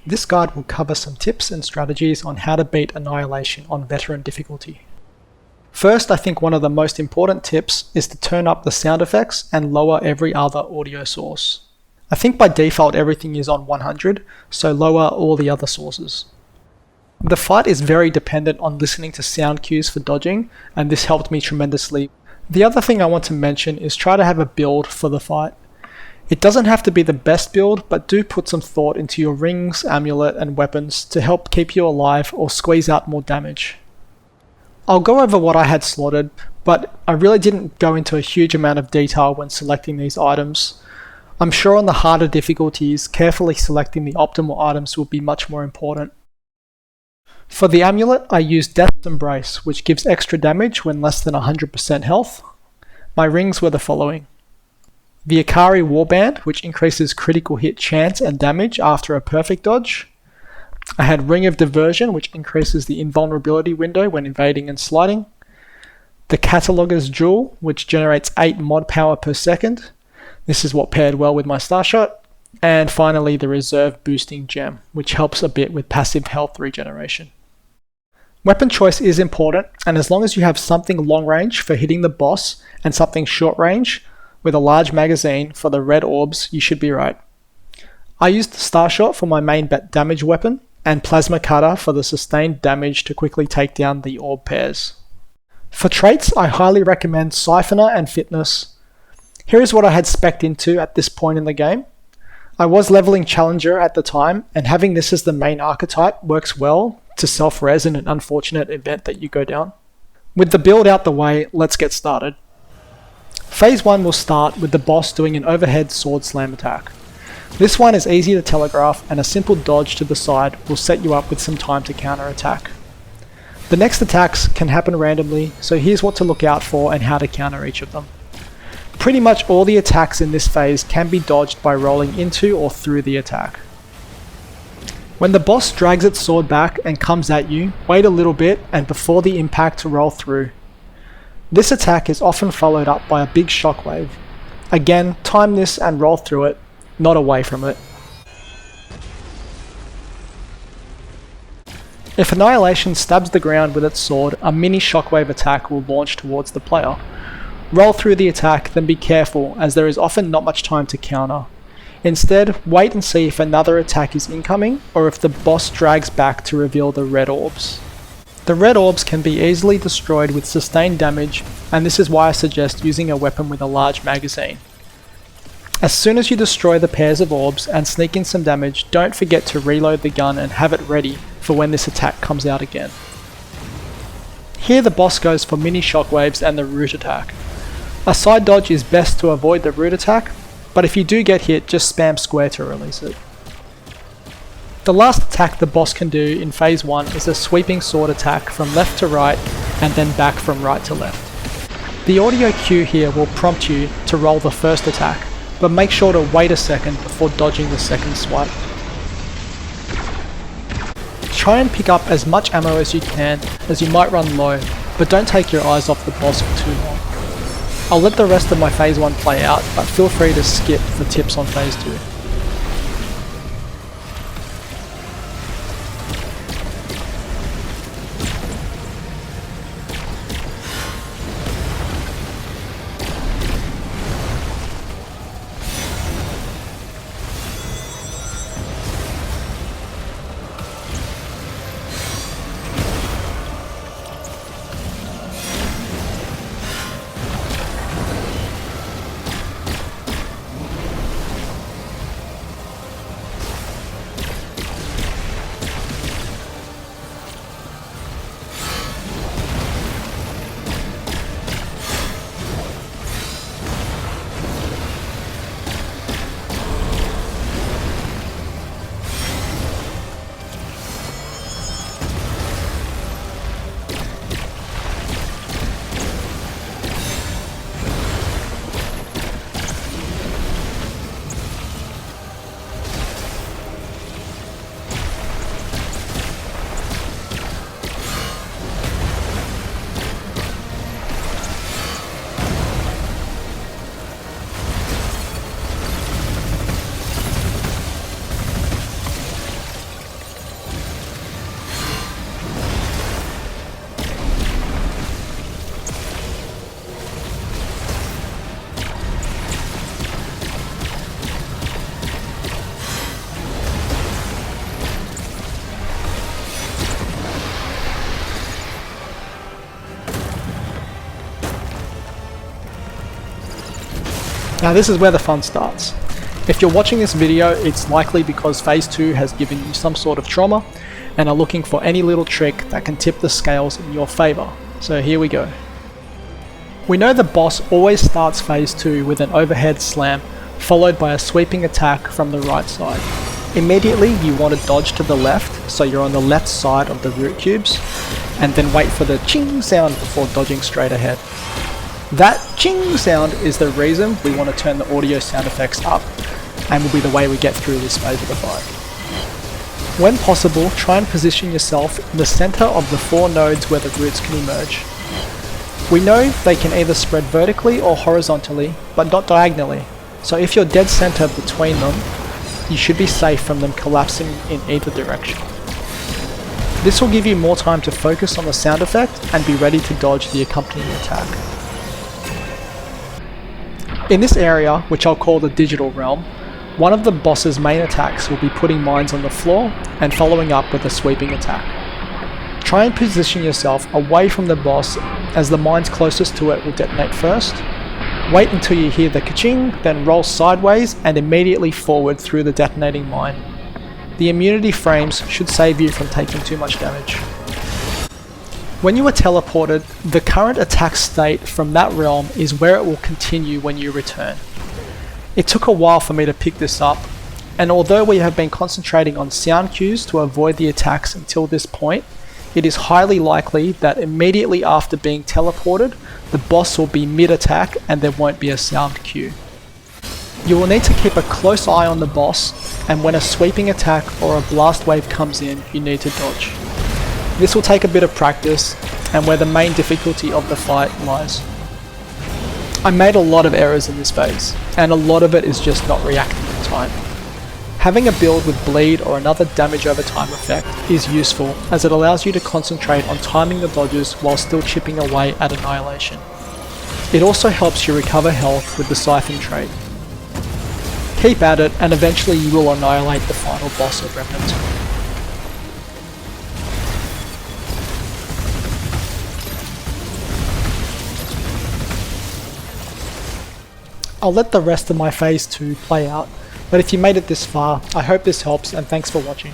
This guide will cover some tips and strategies on how to beat Annihilation on veteran difficulty. First, I think one of the most important tips is to turn up the sound effects and lower every other audio source. I think by default everything is on 100, so lower all the other sources. The fight is very dependent on listening to sound cues for dodging, and this helped me tremendously. The other thing I want to mention is try to have a build for the fight. It doesn't have to be the best build, but do put some thought into your rings, amulet, and weapons to help keep you alive or squeeze out more damage. I'll go over what I had slaughtered, but I really didn't go into a huge amount of detail when selecting these items. I'm sure on the harder difficulties, carefully selecting the optimal items will be much more important. For the amulet, I used Death's Embrace, which gives extra damage when less than 100% health. My rings were the following: the Akari Warband, which increases critical hit chance and damage after a perfect dodge. I had Ring of Diversion, which increases the invulnerability window when invading and sliding. The Cataloger's Jewel, which generates 8 mod power per second. This is what paired well with my Starshot. And finally, the Reserve Boosting Gem, which helps a bit with passive health regeneration. Weapon choice is important, and as long as you have something long range for hitting the boss and something short range with a large magazine for the red orbs, you should be right. I used the Starshot for my main damage weapon, and Plasma Cutter for the sustained damage to quickly take down the orb pairs. For traits, I highly recommend Siphoner and Fitness. Here is what I had spec'd into at this point in the game. I was leveling Challenger at the time, and having this as the main archetype works well to self-res in an unfortunate event that you go down. With the build out the way, let's get started. Phase 1 will start with the boss doing an overhead sword slam attack. This one is easy to telegraph, and a simple dodge to the side will set you up with some time to counter attack. The next attacks can happen randomly, so here's what to look out for and how to counter each of them. Pretty much all the attacks in this phase can be dodged by rolling into or through the attack. When the boss drags its sword back and comes at you, wait a little bit and before the impact roll through. This attack is often followed up by a big shockwave. Again, time this and roll through it, not away from it. If Annihilation stabs the ground with its sword, a mini shockwave attack will launch towards the player. Roll through the attack, then be careful, as there is often not much time to counter. Instead, wait and see if another attack is incoming, or if the boss drags back to reveal the red orbs. The red orbs can be easily destroyed with sustained damage, and this is why I suggest using a weapon with a large magazine. As soon as you destroy the pairs of orbs and sneak in some damage, don't forget to reload the gun and have it ready for when this attack comes out again. Here the boss goes for mini shockwaves and the root attack. A side dodge is best to avoid the root attack, but if you do get hit, just spam square to release it. The last attack the boss can do in phase 1 is a sweeping sword attack from left to right and then back from right to left. The audio cue here will prompt you to roll the first attack, but make sure to wait a second before dodging the second swipe. Try and pick up as much ammo as you can, as you might run low, but don't take your eyes off the boss for too long. I'll let the rest of my phase 1 play out, but feel free to skip for tips on phase 2. Now this is where the fun starts. If you're watching this video, it's likely because Phase 2 has given you some sort of trauma and are looking for any little trick that can tip the scales in your favour. So here we go. We know the boss always starts Phase 2 with an overhead slam, followed by a sweeping attack from the right side. Immediately you want to dodge to the left, so you're on the left side of the root cubes, and then wait for the ching sound before dodging straight ahead. That ching sound is the reason we want to turn the audio sound effects up, and will be the way we get through this phase of the fight. When possible, try and position yourself in the center of the 4 nodes where the roots can emerge. We know they can either spread vertically or horizontally, but not diagonally, so if you're dead center between them, you should be safe from them collapsing in either direction. This will give you more time to focus on the sound effect and be ready to dodge the accompanying attack. In this area, which I'll call the digital realm, one of the boss's main attacks will be putting mines on the floor and following up with a sweeping attack. Try and position yourself away from the boss, as the mines closest to it will detonate first. Wait until you hear the ka-ching, then roll sideways and immediately forward through the detonating mine. The immunity frames should save you from taking too much damage. When you are teleported, the current attack state from that realm is where it will continue when you return. It took a while for me to pick this up, and although we have been concentrating on sound cues to avoid the attacks until this point, it is highly likely that immediately after being teleported, the boss will be mid-attack and there won't be a sound cue. You will need to keep a close eye on the boss, and when a sweeping attack or a blast wave comes in, you need to dodge. This will take a bit of practice, and where the main difficulty of the fight lies. I made a lot of errors in this phase, and a lot of it is just not reacting in time. Having a build with bleed or another damage over time effect is useful, as it allows you to concentrate on timing the dodges while still chipping away at Annihilation. It also helps you recover health with the Siphon trait. Keep at it, and eventually you will annihilate the final boss of Remnant. I'll let the rest of my phase 2 play out, but if you made it this far, I hope this helps, and thanks for watching.